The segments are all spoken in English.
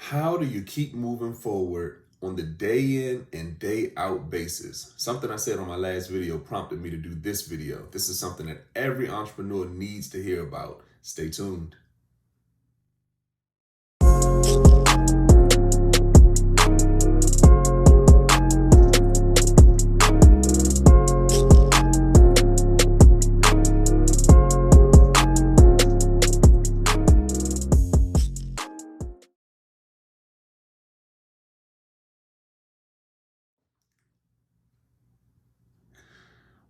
How do you keep moving forward on the day in and day out basis? Something I said on my last video prompted me to do this video. This is something that every entrepreneur needs to hear about. Stay tuned.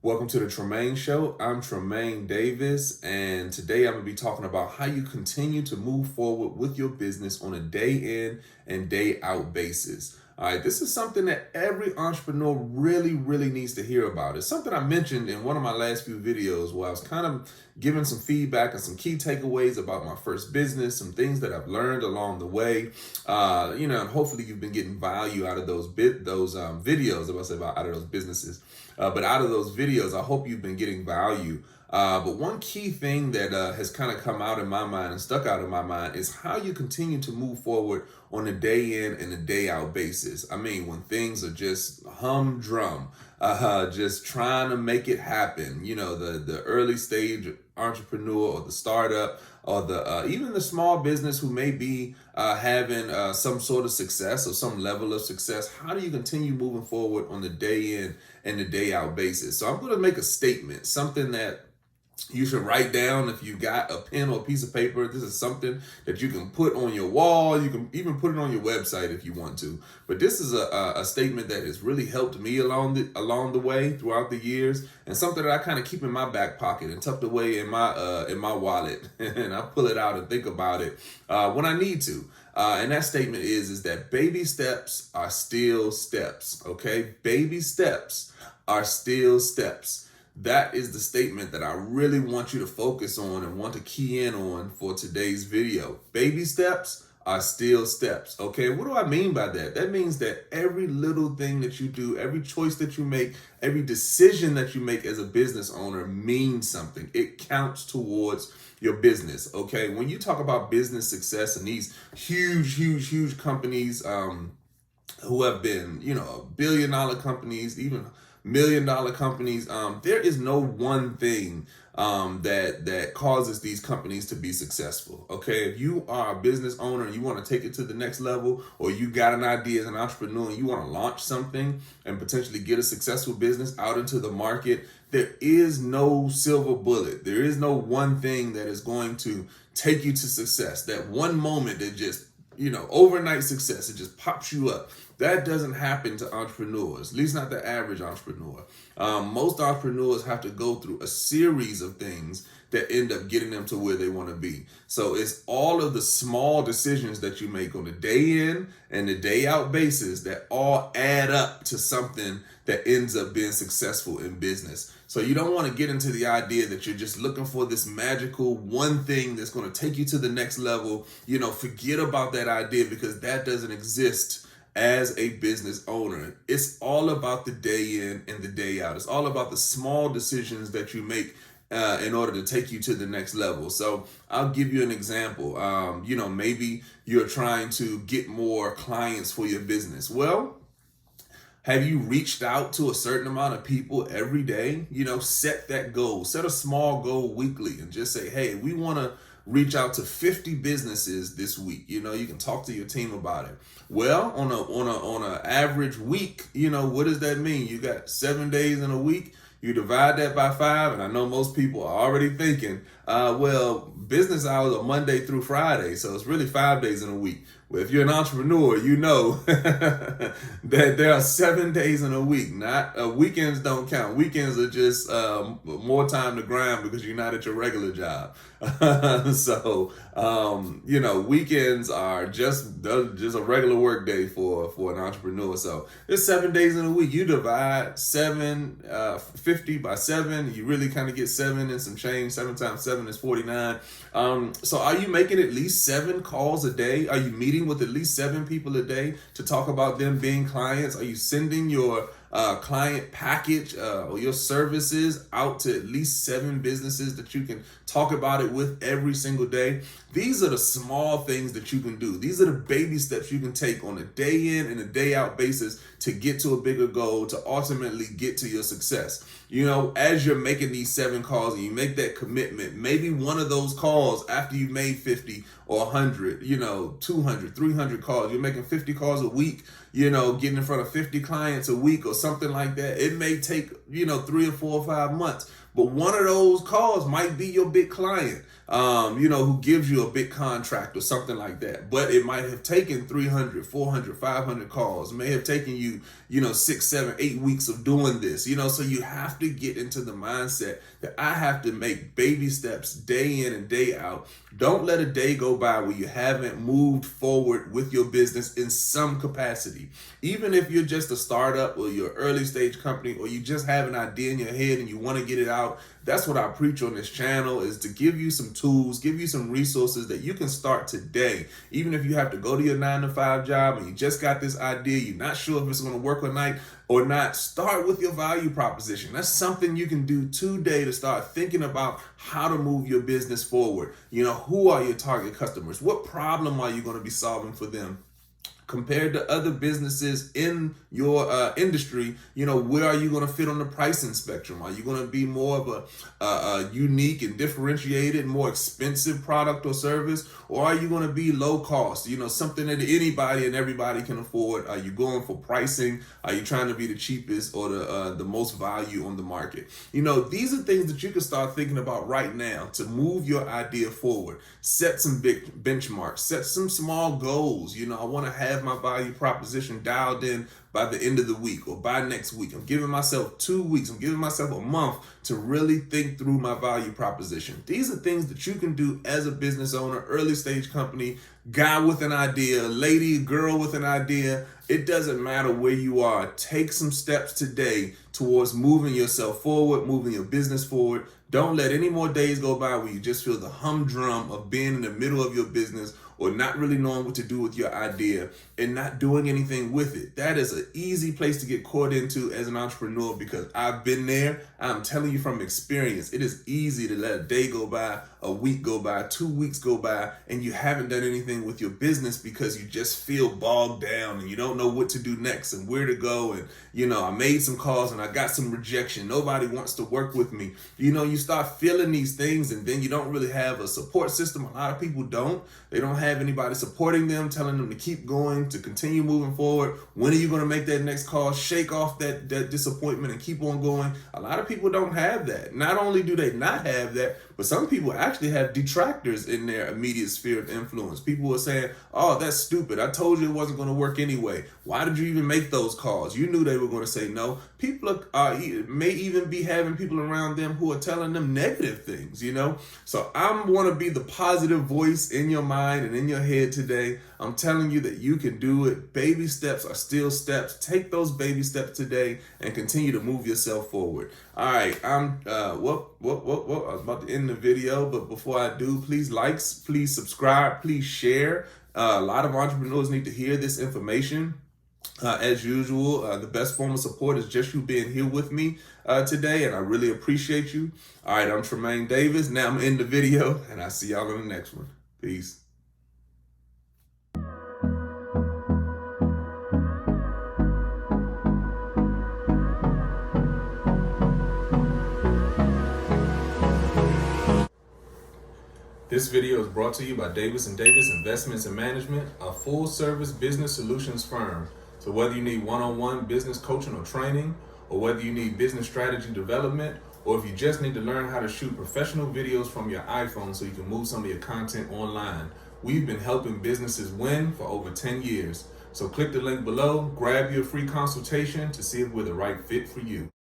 Welcome to the Tremain Show. I'm Tremain Davis, and today I'm going to be talking about how you continue to move forward with your business on a day in and day out basis. All right, this is something that every entrepreneur really needs to hear about. It's something I mentioned in one of my last few videos where I was kind of giving some feedback and some key takeaways about my first business, some things that I've learned along the way. And hopefully you've been getting value out of those videos, out of those businesses. But out of those videos, I hope you've been getting value. But one key thing that has kind of come out in my mind and stuck out in my mind is how you continue to move forward on a day in and a day out basis. I mean, when things are just humdrum, just trying to make it happen. You know, the early stage entrepreneur or the startup or the even the small business who may be having some sort of success or some level of success. How do you continue moving forward on the day in and the day out basis? So I'm going to make a statement, something that you should write down if you got a pen or a piece of paper. This is something that you can put on your wall. You can even put it on your website if you want to. But this is a statement that has really helped me along the way throughout the years, and something that I kind of keep in my back pocket and tucked away in my wallet, and I pull it out and think about it when I need to. And that statement is that baby steps are still steps. Okay, baby steps are still steps. That is the statement that I really want you to focus on and want to key in on for today's video. Baby steps are still steps. Okay, what do I mean by that? That means that every little thing that you do, every choice that you make, every decision that you make as a business owner means something. It counts towards your business. Okay, when you talk about business success and these huge companies who have been, billion-dollar companies, even million-dollar companies, there is no one thing that causes these companies to be successful. Okay, if you are a business owner and you want to take it to the next level, or you got an idea as an entrepreneur and you want to launch something and potentially get a successful business out into the market, there is no silver bullet. There is no one thing that is going to take you to success. That one moment that just overnight success, it just pops you up. That doesn't happen to entrepreneurs, at least not the average entrepreneur. Most entrepreneurs have to go through a series of things that end up getting them to where they want to be. So it's all of the small decisions that you make on the day in and the day out basis that all add up to something that ends up being successful in business. So you don't want to get into the idea that you're just looking for this magical one thing that's going to take you to the next level. Forget about that idea, because that doesn't exist as a business owner. It's all about the day in and the day out. It's all about the small decisions that you make in order to take you to the next level. So I'll give you an example. Maybe you're trying to get more clients for your business. Well, have you reached out to a certain amount of people every day? Set that goal. Set a small goal weekly and just say, hey, we want to reach out to 50 businesses this week. You can talk to your team about it. Well, on a average week, what does that mean? You got 7 days in a week. You divide that by 5, and I know most people are already thinking, business hours are Monday through Friday, so it's really 5 days in a week. Well, if you're an entrepreneur, you know that there are 7 days in a week. Not weekends don't count. Weekends are just more time to grind because you're not at your regular job. So weekends are just a regular work day for an entrepreneur. So there's 7 days in a week. You divide 50 by 7. You really kind of get 7 and some change. 7 times 7 is 49. So are you making at least 7 calls a day? Are you meeting with at least 7 people a day to talk about them being clients? Are you sending your client package or your services out to at least 7 businesses that you can talk about it with every single day. These are the small things that you can do. These are the baby steps you can take on a day in and a day out basis to get to a bigger goal, to ultimately get to your success. You know, as you're making these 7 calls and you make that commitment, maybe one of those calls after you've made 50 or 100, 200, 300 calls, you're making 50 calls a week, getting in front of 50 clients a week or something like that. It may take, 3 or 4 or 5 months, but one of those calls might be your big client, who gives you a big contract or something like that. But it might have taken 300, 400, 500 calls. It may have taken you, 6, 7, 8 weeks of doing this, so you have to get into the mindset that I have to make baby steps day in and day out. Don't let a day go by where you haven't moved forward with your business in some capacity. Even if you're just a startup or you're an early stage company or you just have an idea in your head and you want to get it out, that's what I preach on this channel, is to give you some tools, give you some resources that you can start today. Even if you have to go to your 9-to-5 job and you just got this idea, you're not sure if it's going to work at night or not, start with your value proposition. That's something you can do today to start thinking about how to move your business forward. Who are your target customers? What problem are you going to be solving for them? Compared to other businesses in your industry, where are you going to fit on the pricing spectrum? Are you going to be more of a unique and differentiated, more expensive product or service? Or are you going to be low cost, something that anybody and everybody can afford? Are you going for pricing? Are you trying to be the cheapest or the most value on the market? These are things that you can start thinking about right now to move your idea forward. Set some big benchmarks, set some small goals. I want to have my value proposition dialed in by the end of the week or by next week. I'm giving myself 2 weeks. I'm giving myself a month to really think through my value proposition. These are things that you can do as a business owner, early stage company, guy with an idea, lady, girl with an idea. It doesn't matter where you are. Take some steps today towards moving yourself forward, moving your business forward. Don't let any more days go by where you just feel the humdrum of being in the middle of your business or not really knowing what to do with your idea and not doing anything with it. That is an easy place to get caught into as an entrepreneur, because I've been there. I'm telling you from experience, it is easy to let a day go by, a week go by, 2 weeks go by, and you haven't done anything with your business because you just feel bogged down and you don't know what to do next and where to go. And, I made some calls and I got some rejection. Nobody wants to work with me. You start feeling these things, and then you don't really have a support system. A lot of people don't. They don't have anybody supporting them, telling them to keep going, to continue moving forward. When are you going to make that next call? Shake off that disappointment and keep on going. A lot of people don't have that. Not only do they not have that, but some people actually have detractors in their immediate sphere of influence. People are saying, oh, that's stupid. I told you it wasn't going to work anyway. Why did you even make those calls? You knew they were going to say no. People may even be having people around them who are telling them negative things, So I want to be the positive voice in your mind and in your head today. I'm telling you that you can do it. Baby steps are still steps. Take those baby steps today and continue to move yourself forward. All right, I'm I was about to end the video, but before I do, please please subscribe, please share. A lot of entrepreneurs need to hear this information. As usual, the best form of support is just you being here with me today, and I really appreciate you. All right, I'm Tremain Davis. Now I'm in the video, and I'll see y'all in the next one. Peace. This video is brought to you by Davis & Davis Investments and Management, a full-service business solutions firm. So whether you need one-on-one business coaching or training, or whether you need business strategy development, or if you just need to learn how to shoot professional videos from your iPhone so you can move some of your content online, we've been helping businesses win for over 10 years. So click the link below, grab your free consultation to see if we're the right fit for you.